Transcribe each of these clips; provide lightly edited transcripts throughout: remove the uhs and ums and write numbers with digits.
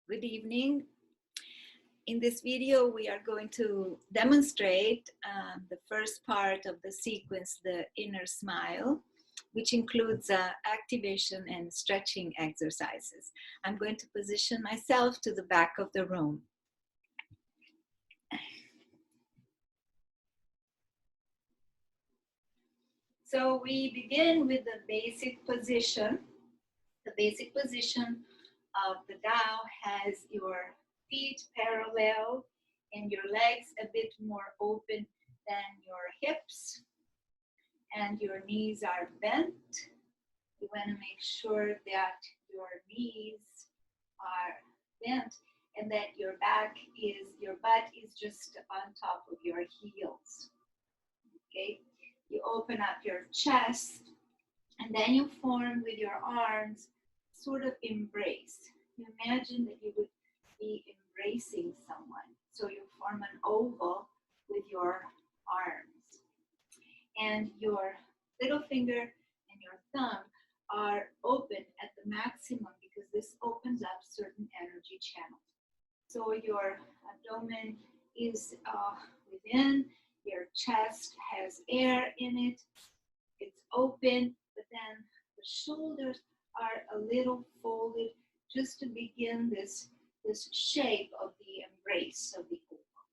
Good evening. In this video, we are going to demonstrate the first part of the sequence, the inner smile, which includes activation and stretching exercises. I'm going to position myself to the back of the room. So we begin with the basic position. The basic position of the Tao has your feet parallel and your legs a bit more open than your hips, and your knees are bent. You want to make sure that your knees are bent and that your butt is just on top of your heels. Okay, you open up your chest and then you form with your arms sort of embrace. You imagine that you would be embracing someone. So you form an oval with your arms. And your little finger and your thumb are open at the maximum because this opens up certain energy channels. So your abdomen is within, your chest has air in it, it's open, but then the shoulders are a little folded just to begin this shape of the embrace of the oval.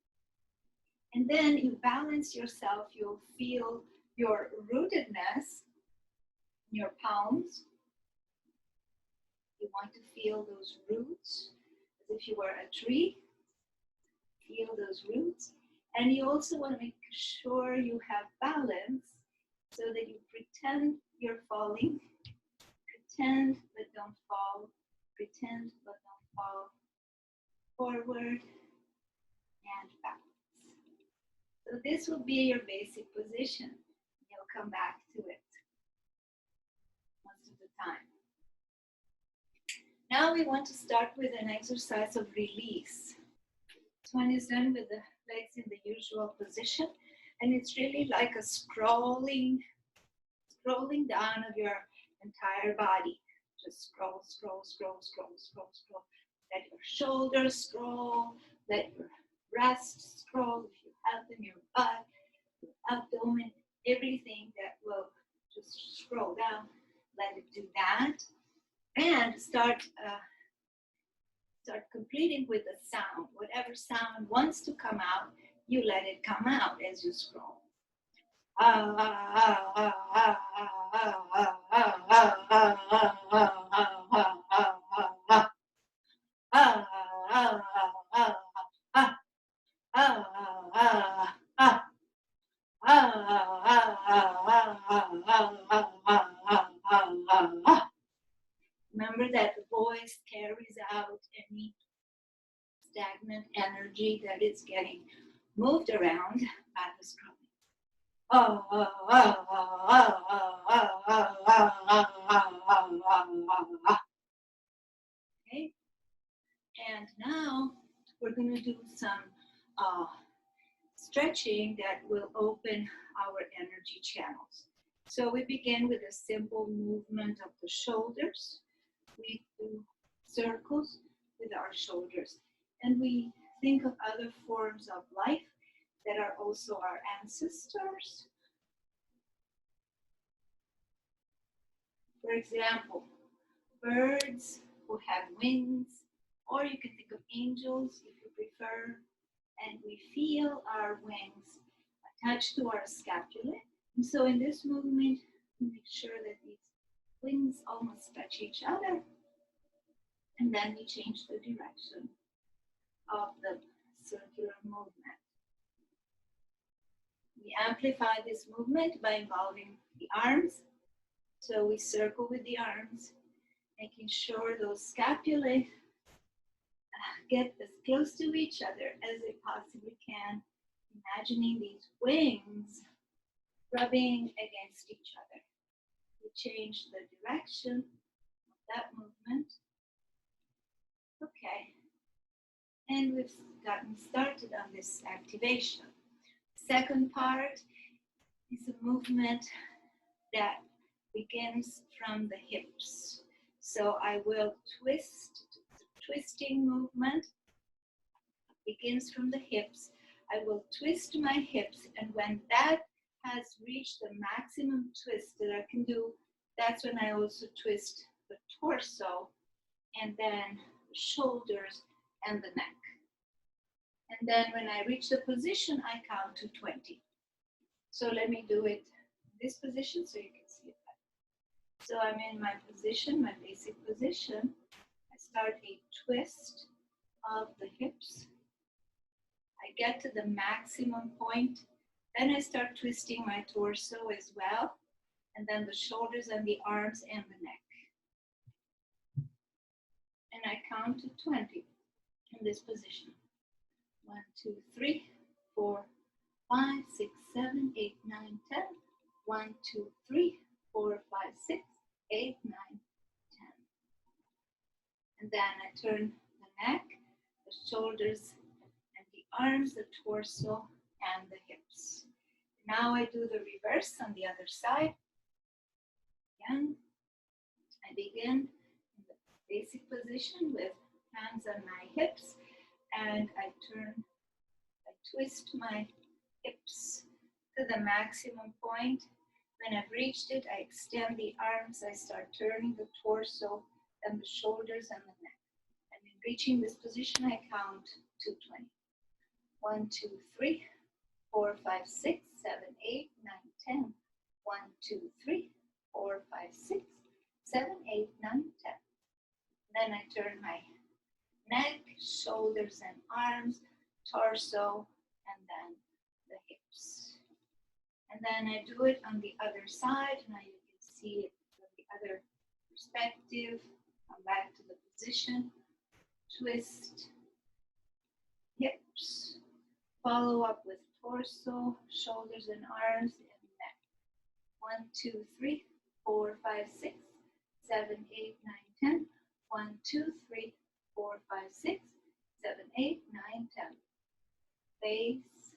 And then you balance yourself, you'll feel your rootedness in your palms. You want to feel those roots as if you were a tree. Feel those roots. And you also want to make sure you have balance so that you pretend you're falling. Pretend but don't fall. Pretend but don't fall. Forward and balance. So this will be your basic position. You'll come back to it most of the time. Now we want to start with an exercise of release. This one is done with the legs in the usual position, and it's really like a scrolling down of your entire body. Just scroll, scroll, scroll, scroll, scroll, scroll. Let your shoulders scroll, let your breasts scroll, if you have them, your butt, your abdomen, everything that will just scroll down. Let it do that. And start completing with the sound. Whatever sound wants to come out, you let it come out as you scroll. Remember that the voice carries out any stagnant energy that is getting moved around by the scrolling. Okay, and now we're going to do some stretching that will open our energy channels. So we begin with a simple movement of the shoulders. We do circles with our shoulders, and we think of other forms of life that are also our ancestors. For example, birds who have wings, or you can think of angels if you prefer, and we feel our wings attached to our scapula. And so in this movement, we make sure that these wings almost touch each other, and then we change the direction of the circular movement. We amplify this movement by involving the arms. So we circle with the arms, making sure those scapulae get as close to each other as they possibly can, imagining these wings rubbing against each other. We change the direction of that movement. Okay, and we've gotten started on this activation. Second part is a movement that begins from the hips. So I will twist twisting movement. Begins from the hips. I will twist my hips, and when that has reached the maximum twist that I can do, that's when I also twist the torso and then the shoulders and the neck. And then when I reach the position, I count to 20. So let me do it in this position so you can see it better. So I'm in my position, my basic position. I start a twist of the hips. I get to the maximum point. Then I start twisting my torso as well. And then the shoulders and the arms and the neck. And I count to 20 in this position. 1, 2, 3, 4, 5, 6, 7, 8, 9, 10. 1, 2, 3, 4, 5, 6, 8, 9, 10. And then I turn the neck, the shoulders, and the arms, the torso, and the hips. Now I do the reverse on the other side. Again, I begin in the basic position with hands on my hips, and I twist my hips to the maximum point. When I've reached it, I extend the arms, I start turning the torso and the shoulders and the neck. And in reaching this position, I count to 20. 1, 2, 3, 4, 5, 6, 7, 8, 9, 10. 1, 2, 3, 4, 5, 6, 7, 8, 9, 10. Then I turn my neck, shoulders and arms, torso, and then the hips. And then I do it on the other side. Now you can see it from the other perspective. Come back to the position, twist, hips, follow up with torso, shoulders and arms, and neck. 1, 2, 3, 4, 5, 6, 7, 8, 9, 10. 1, 2, 3, 4, 5, 6, 7, 8, 9, 10. Face,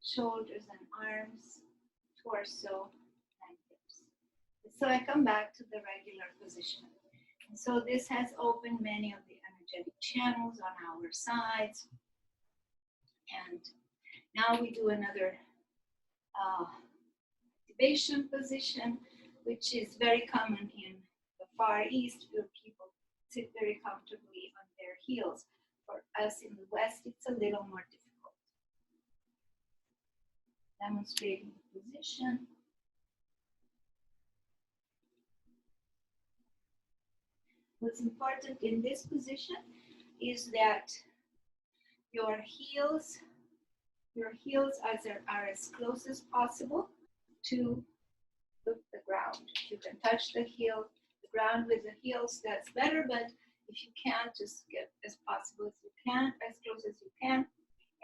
shoulders and arms, torso, and hips. So I come back to the regular position. And so this has opened many of the energetic channels on our sides. And now we do another activation position, which is very common in the Far East, where people sit very comfortably on their heels. For us in the West, it's a little more difficult. Demonstrating the position. What's important in this position is that your heels are as close as possible to the ground. If you can touch the ground with the heels, that's better, but if you can't, just get as possible as you can, as close as you can.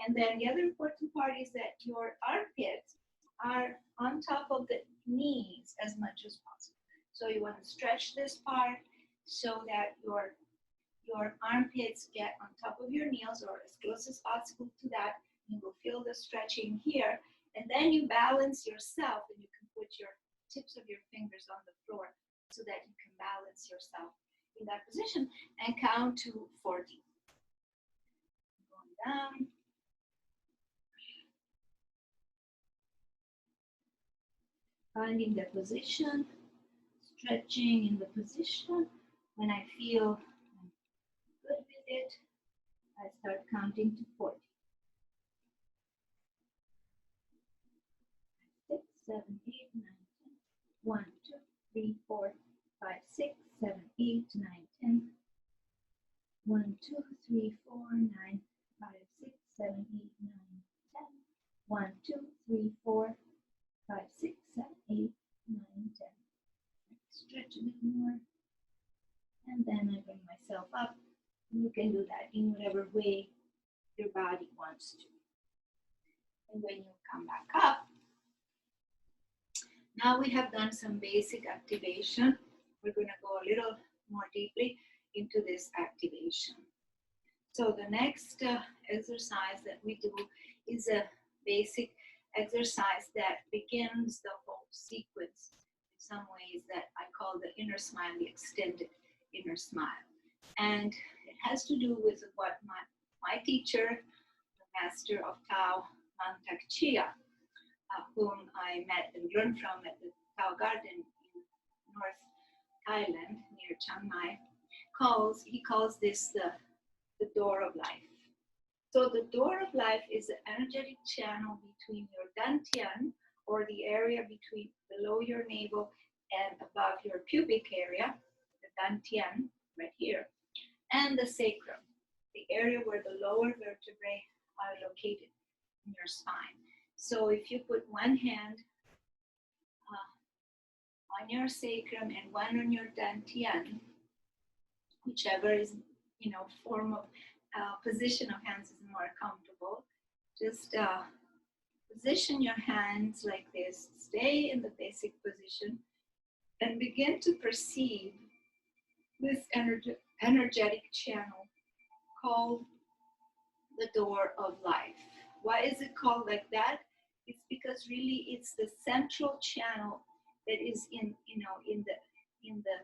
And then the other important part is that your armpits are on top of the knees as much as possible. So you want to stretch this part so that your armpits get on top of your knees or as close as possible to that. You will feel the stretching here. And then you balance yourself, and you can put your tips of your fingers on the floor so that you can balance yourself in that position and count to 40. Going down. Finding the position, stretching in the position. When I feel I'm good with it, I start counting to 40. 6, 7, 8, 9, 10. 1, 2, 3, 4, 5, 6, 7, 8, 9, 10. 1, 2, 3, 4, 9, 5, 6, 7, 8, 9, 10. 1, 2, 3, 4, 5, 6, 7, 8, 9, 10. Stretch a bit more. And then I bring myself up. You can do that in whatever way your body wants to. And when you come back up, now we have done some basic activation. We're going to go a little more deeply into this activation. So the next exercise that we do is a basic exercise that begins the whole sequence in some ways that I call the inner smile, the extended inner smile. And it has to do with what my teacher, the master of Tao, Mantak Chia, whom I met and learned from at the Tao Garden in North Thailand near Chiang Mai, he calls this the door of life. So the door of life is the energetic channel between your dantian, or the area between below your navel and above your pubic area, the dantian right here, and the sacrum, the area where the lower vertebrae are located in your spine. So if you put one hand on your sacrum and one on your dantian, whichever is, form of position of hands is more comfortable, just position your hands like this, stay in the basic position, and begin to perceive this energetic channel called the door of life. Why is it called like that? It's because really it's the central channel that is in the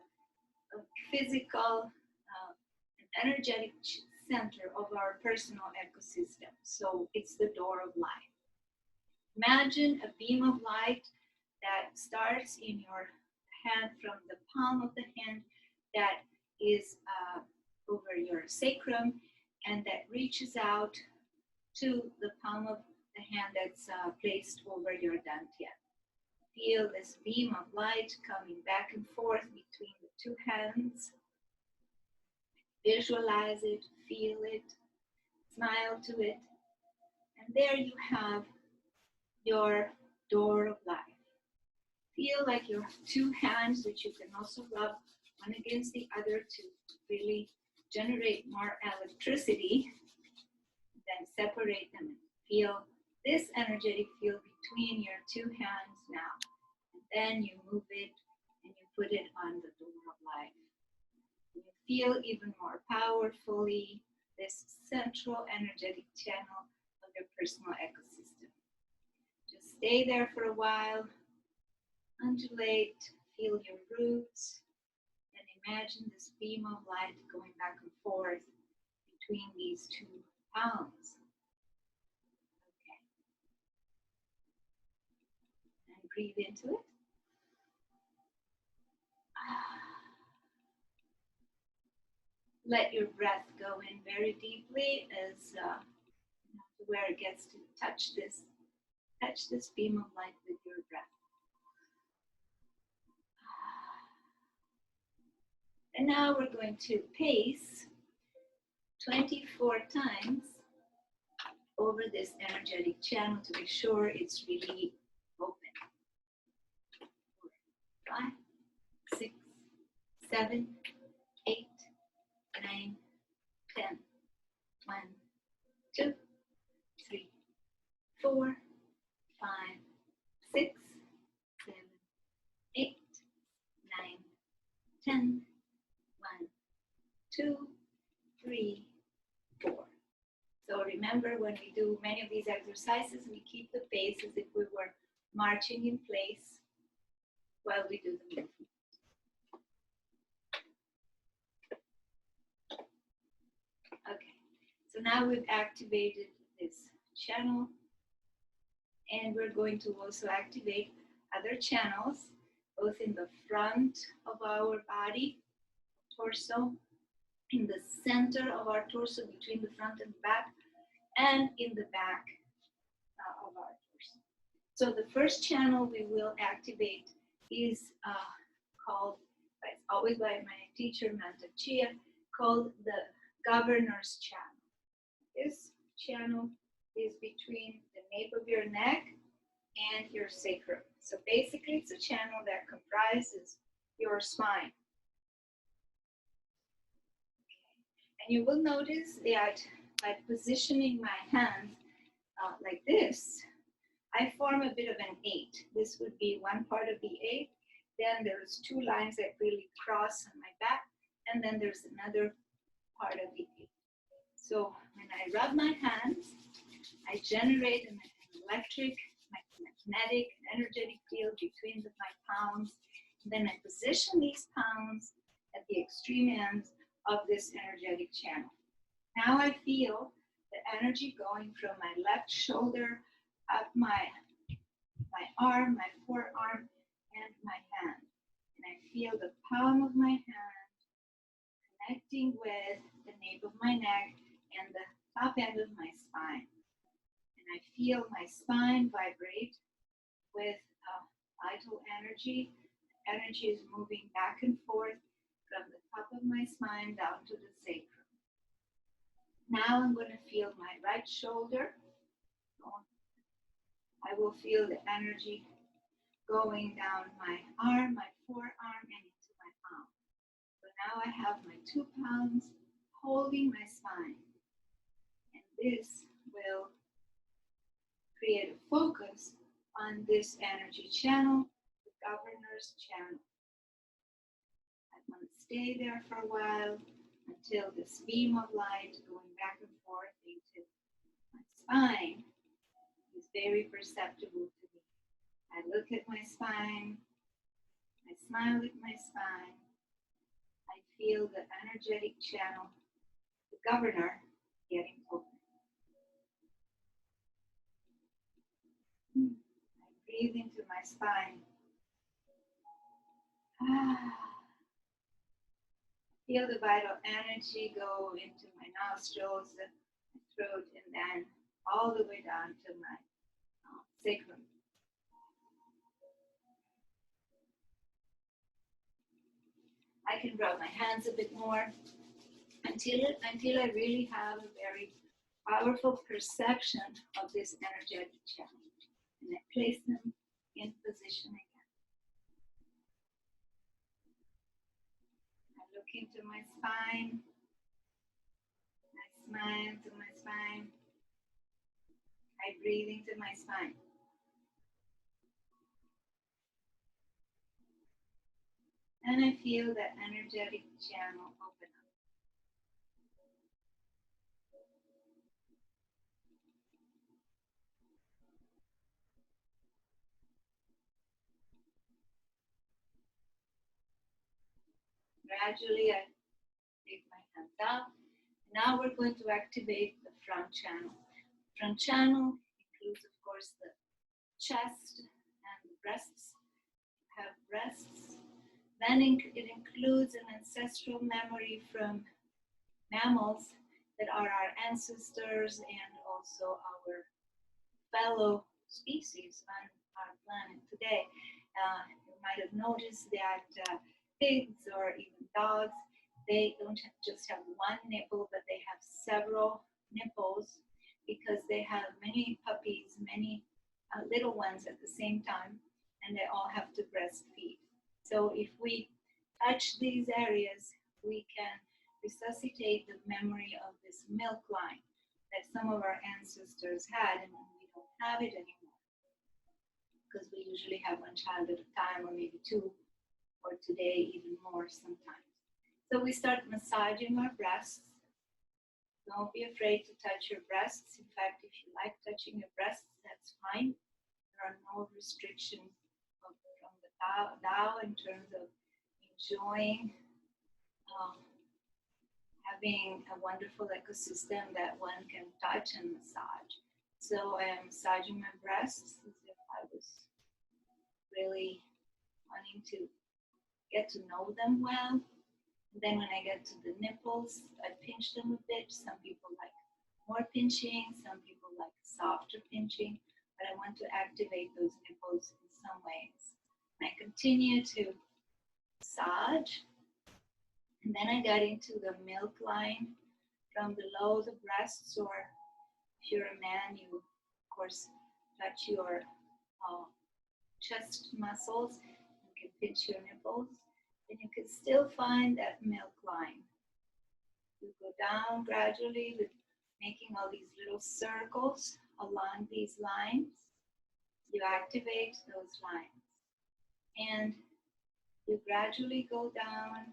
physical and energetic center of our personal ecosystem. So it's the door of life. Imagine a beam of light that starts in your hand, from the palm of the hand, that is over your sacrum, and that reaches out to the palm of the hand that's placed over your dantian. Feel this beam of light coming back and forth between the two hands. Visualize it, feel it, smile to it, and there you have your door of life. Feel like your two hands, which you can also rub one against the other to really generate more electricity, then separate them and feel this energetic field between your two hands now. And then you move it and you put it on the door of life. You feel even more powerfully this central energetic channel of your personal ecosystem. Just stay there for a while, undulate, feel your roots, and imagine this beam of light going back and forth between these two palms. Okay. And breathe into it. Let your breath go in very deeply as to where it gets to touch this beam of light with your breath. And now we're going to pace 24 times over this energetic channel to be sure it's really open. 4, 5, 6, 7, 8, 9, 10. 1, 2, 3, 4, 5, 6, 7, 8, 9, 10. 1, 2, 3, 4. So remember, when we do many of these exercises, we keep the pace as if we were marching in place while we do the movement. Okay, so now we've activated this channel, and we're going to also activate other channels, both in the front of our body, torso, in the center of our torso, between the front and back, and in the back of our torso. So the first channel we will activate is called, it's always by my teacher, Mantak Chia, called the Governor's Channel. This channel is between the nape of your neck and your sacrum. So basically, it's a channel that comprises your spine. And you will notice that by positioning my hands like this, I form a bit of an 8. This would be one part of the 8. Then there's 2 lines that really cross on my back, and then there's another part of the 8. So when I rub my hands, I generate an electric, magnetic, energetic field between my palms. And then I position these palms at the extreme ends of this energetic channel. Now I feel the energy going from my left shoulder up my arm, my forearm, and my hand. And I feel the palm of my hand connecting with the nape of my neck and the top end of my spine. And I feel my spine vibrate with vital energy. Energy is moving back and forth from the top of my spine down to the sacrum. Now I'm going to feel my right shoulder. I will feel the energy going down my arm, my forearm, and into my palm. So now I have my 2 palms holding my spine. And this will create a focus on this energy channel, the governor's channel. I want to stay there for a while until this beam of light going back and forth into my spine is very perceptible to me. I look at my spine, I smile at my spine, I feel the energetic channel, the governor, getting open. I breathe into my spine. Feel the vital energy go into my nostrils, my throat, and then all the way down to my sacrum. I can rub my hands a bit more until I really have a very powerful perception of this energetic channel. And I place them in position again. I look into my spine. I smile to my spine. I breathe into my spine. And I feel that energetic channel open up. Gradually, I take my hands out. Now we're going to activate the front channel. Front channel includes, of course, the chest and the breasts. You have breasts. Then it includes an ancestral memory from mammals that are our ancestors and also our fellow species on our planet today. You might have noticed that pigs or even dogs, they don't just have one nipple, but they have several nipples because they have many puppies, many little ones at the same time, and they all have to breastfeed. So if we touch these areas, we can resuscitate the memory of this milk line that some of our ancestors had, and we don't have it anymore because we usually have one child at a time, or maybe two, or today even more sometimes. So we start massaging our breasts. Don't be afraid to touch your breasts. In fact, if you like touching your breasts, that's fine. There are no restrictions from the Tao in terms of enjoying having a wonderful ecosystem that one can touch and massage. So I am massaging my breasts as if I was really wanting to get to know them well. And then when I get to the nipples, I pinch them a bit. Some people like more pinching, some people like softer pinching, but I want to activate those nipples in some ways. And I continue to massage. And then I got into the milk line from below the breasts, or if you're a man, you of course touch your chest muscles. You can pinch your nipples, and you can still find that milk line. You go down gradually with making all these little circles along these lines. You activate those lines, and you gradually go down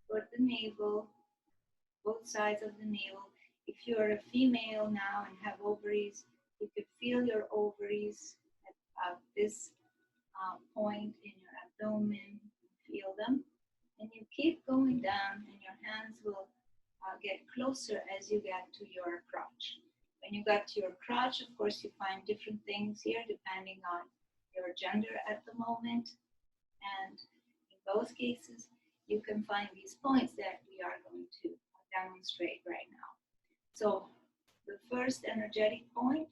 toward the navel, both sides of the navel. If you're a female now and have ovaries, you could feel your ovaries at this point in your abdomen. Feel them, And you keep going down, and your hands will get closer as you get to your crotch. When you got to your crotch, of course, you find different things here depending on your gender at the moment. And in both cases, you can find these points that we are going to demonstrate right now. So the first energetic point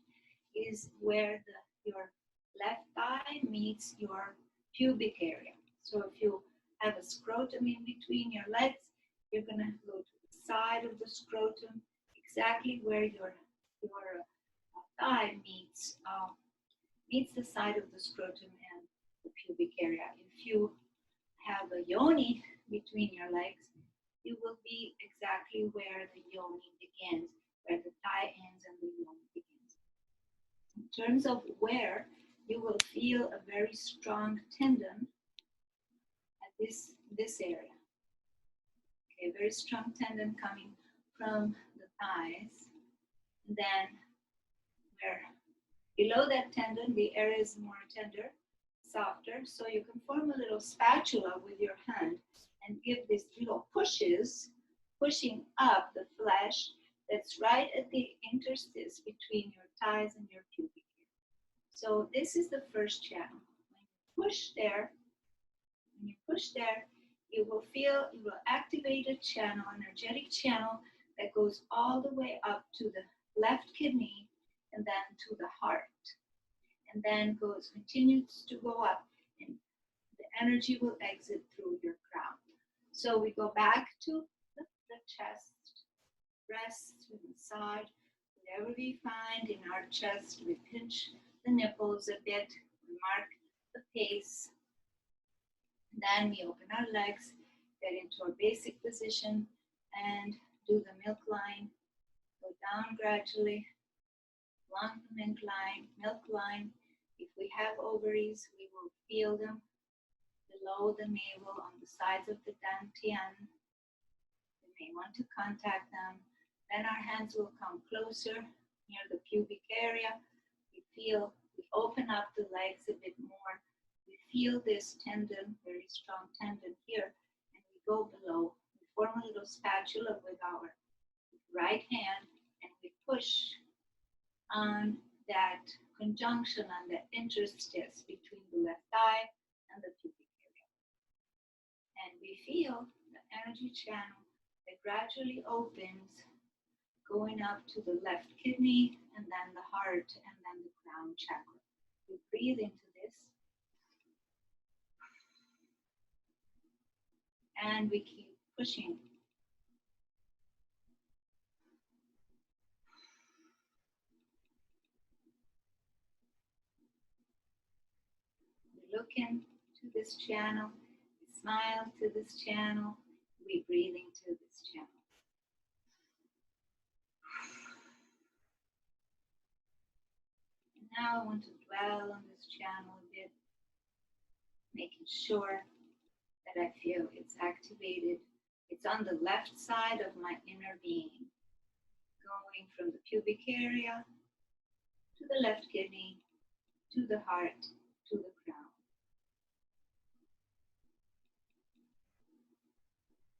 is where your left thigh meets your pubic area. So if you have a scrotum in between your legs, you're going to go to the side of the scrotum, exactly where your thigh meets the side of the scrotum and the pubic area. If you have a yoni between your legs, you will be exactly where the yoni begins, where the thigh ends and the yoni begins. In terms of where, you will feel a very strong tendon at this area. Okay, very strong tendon coming from the thighs. And then where below that tendon, the area is more tender, softer, so you can form a little spatula with your hand and give these little pushes, pushing up the flesh that's right at the interstice between your thighs and your pubic area. So this is the first channel. When you push there, you will activate a channel, energetic channel that goes all the way up to the left kidney and then to the heart. And then continues to go up, and the energy will exit through your crown. So we go back to the chest, breast, we massage, whatever we find in our chest, we pinch the nipples a bit, we mark the pace. And then we open our legs, get into our basic position, and do the milk line. Go down gradually, along the milk line. If we have ovaries, we will feel them below the navel on the sides of the dantian. We may want to contact them. Then our hands will come closer near the pubic area. We open up the legs a bit more. We feel this tendon, very strong tendon here, and we go below. We form a little spatula with our right hand, and we push on that conjunction, on that interstice between the left thigh and the pubic area. And we feel the energy channel that gradually opens, going up to the left kidney, and then the heart, and then the crown chakra. We breathe into this. And we keep pushing. We look into this channel, we smile to this channel, we breathe into this channel. And now I want to dwell on this channel a bit, making sure that I feel it's activated. It's on the left side of my inner being, going from the pubic area to the left kidney, to the heart, to the crown.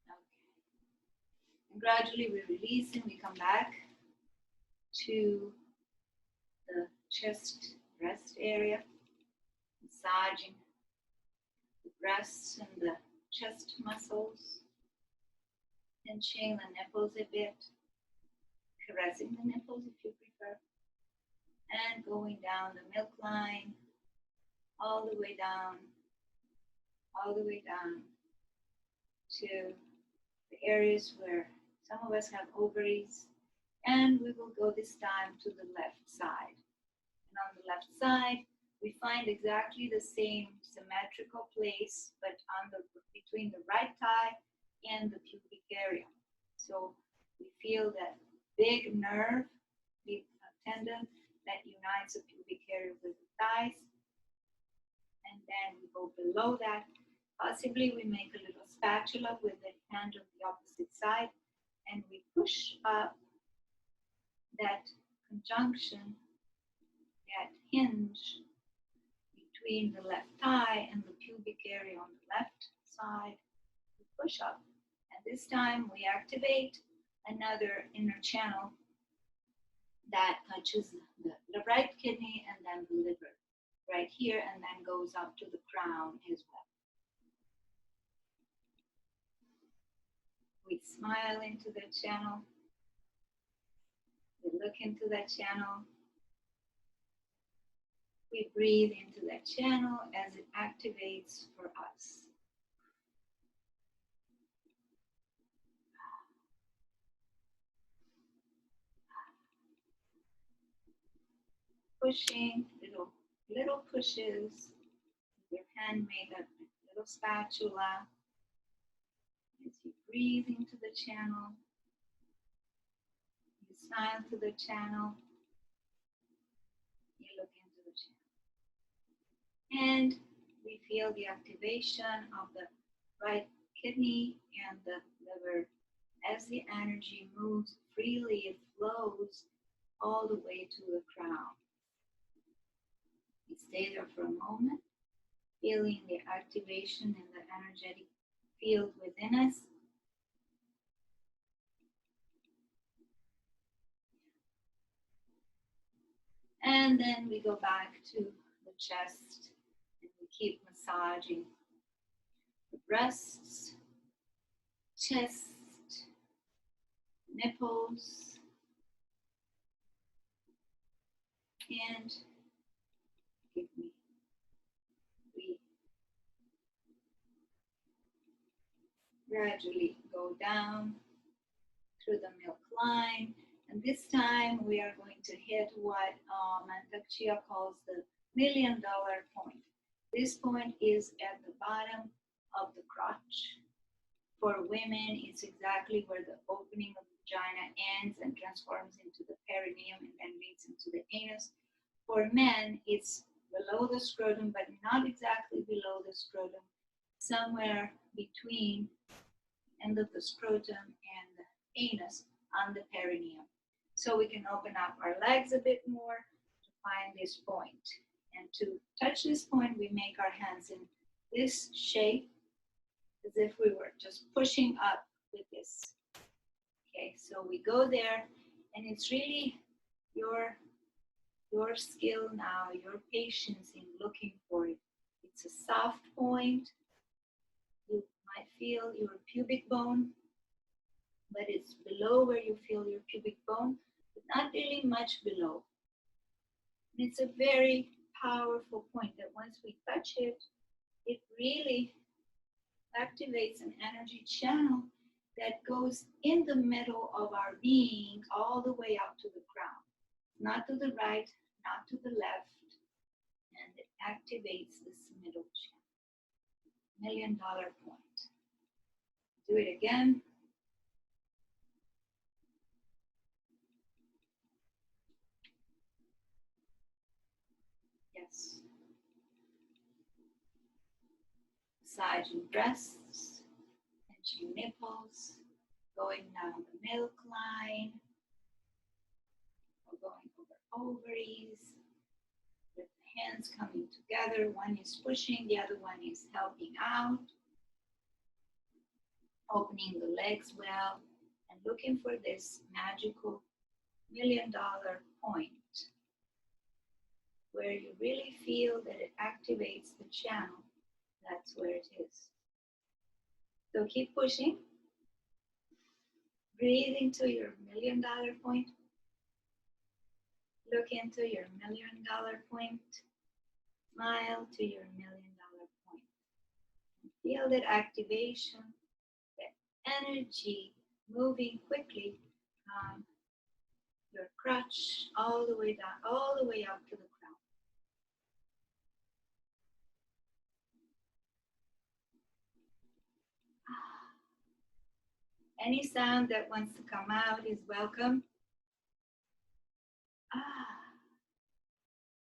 Okay. And gradually we release and we come back to the chest, breast area, massaging the breasts and the chest muscles, pinching the nipples a bit, caressing the nipples if you prefer, and going down the milk line, all the way down to the areas where some of us have ovaries, and we will go this time to the left side. And on the left side, we find exactly the same symmetrical place, but between the right thigh and the pubic area. So we feel that big nerve, big tendon that unites the pubic area with the thighs. And then we go below that. Possibly we make a little spatula with the hand on the opposite side, and we push up that conjunction, that hinge between the left thigh and the pubic area on the left side. We push up. And this time we activate another inner channel that touches the right kidney and then the liver right here, and then goes up to the crown as well. We smile into the channel. We look into that channel. We breathe into that channel as it activates for us. Pushing, little pushes. Your hand made a little spatula. As you breathe into the channel, you smile to the channel, you look into the channel. And we feel the activation of the right kidney and the liver. As the energy moves freely, it flows all the way to the crown. We stay there for a moment, feeling the activation in the energetic field within us. And then we go back to the chest and we keep massaging the breasts, chest, nipples, and give me, we gradually go down through the milk line. And this time we are going to hit what Mantak Chia calls the $1 million point. This point is at the bottom of the crotch. For women, it's exactly where the opening of the vagina ends and transforms into the perineum and then leads into the anus. For men, it's below the scrotum, but not exactly below the scrotum, somewhere between the end of the scrotum and the anus on the perineum. So we can open up our legs a bit more to find this point. And to touch this point, we make our hands in this shape, as if we were just pushing up with this. Okay, so we go there, and it's really your skill now, your patience in looking for it. It's a soft point. You might feel your pubic bone, but it's below where you feel your pubic bone, but not really much below. And it's a very powerful point that once we touch it, it really activates an energy channel that goes in the middle of our being all the way up to the crown. Not to the right, not to the left, and it activates this middle channel. $1 million point. Do it again. Yes. Massaging breasts, pinching nipples, going down the milk line, or going over ovaries, with the hands coming together. One is pushing, the other one is helping out. Opening the legs well and looking for this magical $1 million point where you really feel that it activates the channel. That's where it is. So keep pushing. Breathe into your $1 million point. Look into your $1 million point. Smile to your $1 million point. And feel that activation, that energy moving quickly from your crotch all the way down, all the way up to the crown. Any sound that wants to come out is welcome.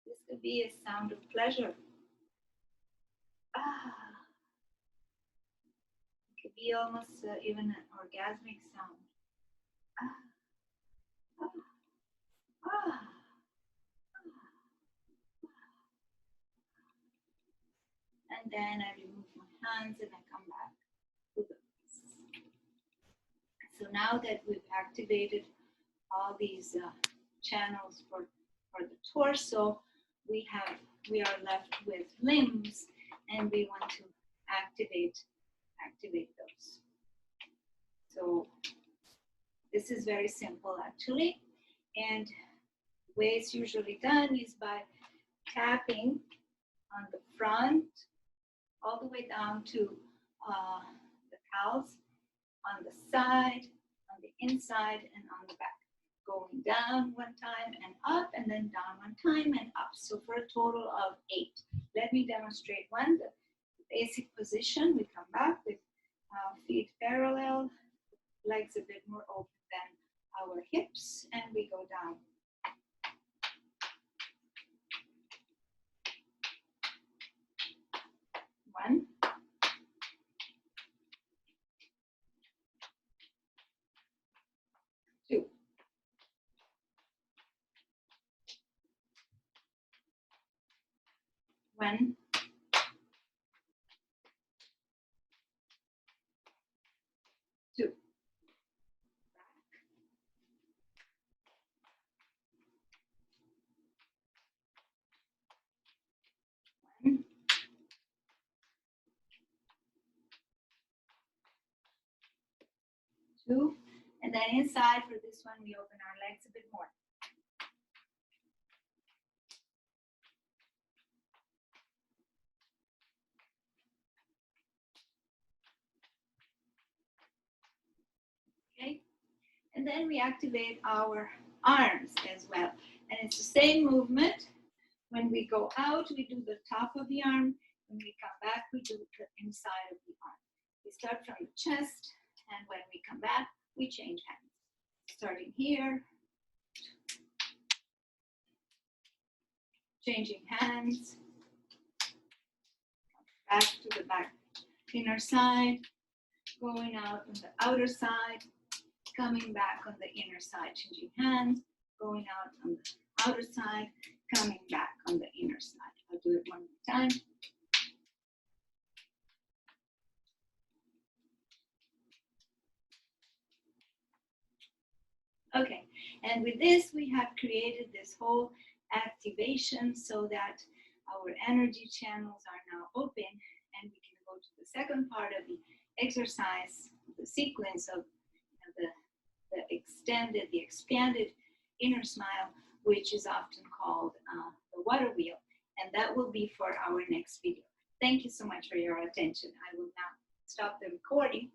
This could be a sound of pleasure. It could be almost even an orgasmic sound. And then I remove my hands and I come back to the So now that we've activated all these channels for the torso, we are left with limbs, and we want to activate those. So this is very simple actually, and the way it's usually done is by tapping on the front all the way down to the calves, on the side, on the inside, and on the back. Going down one time and up, and then down one time and up. So for a total of 8. Let me demonstrate one. The basic position, we come back with feet parallel, legs a bit more open than our hips, and we go down. One. Two. One. Two. One. Two. And then inside for this one, we open our legs a bit more. Okay, and then we activate our arms as well. And it's the same movement. When we go out, we do the top of the arm. When we come back, we do the inside of the arm. We start from the chest, and when we come back, we change hands. Starting here, changing hands, back to the back inner side, going out on the outer side, coming back on the inner side, changing hands, going out on the outer side, coming back on the inner side. I'll do it one more time. Okay, and with this, we have created this whole activation so that our energy channels are now open, and we can go to the second part of the exercise, the sequence of the expanded inner smile, which is often called the water wheel, and that will be for our next video. Thank you so much for your attention. I will now stop the recording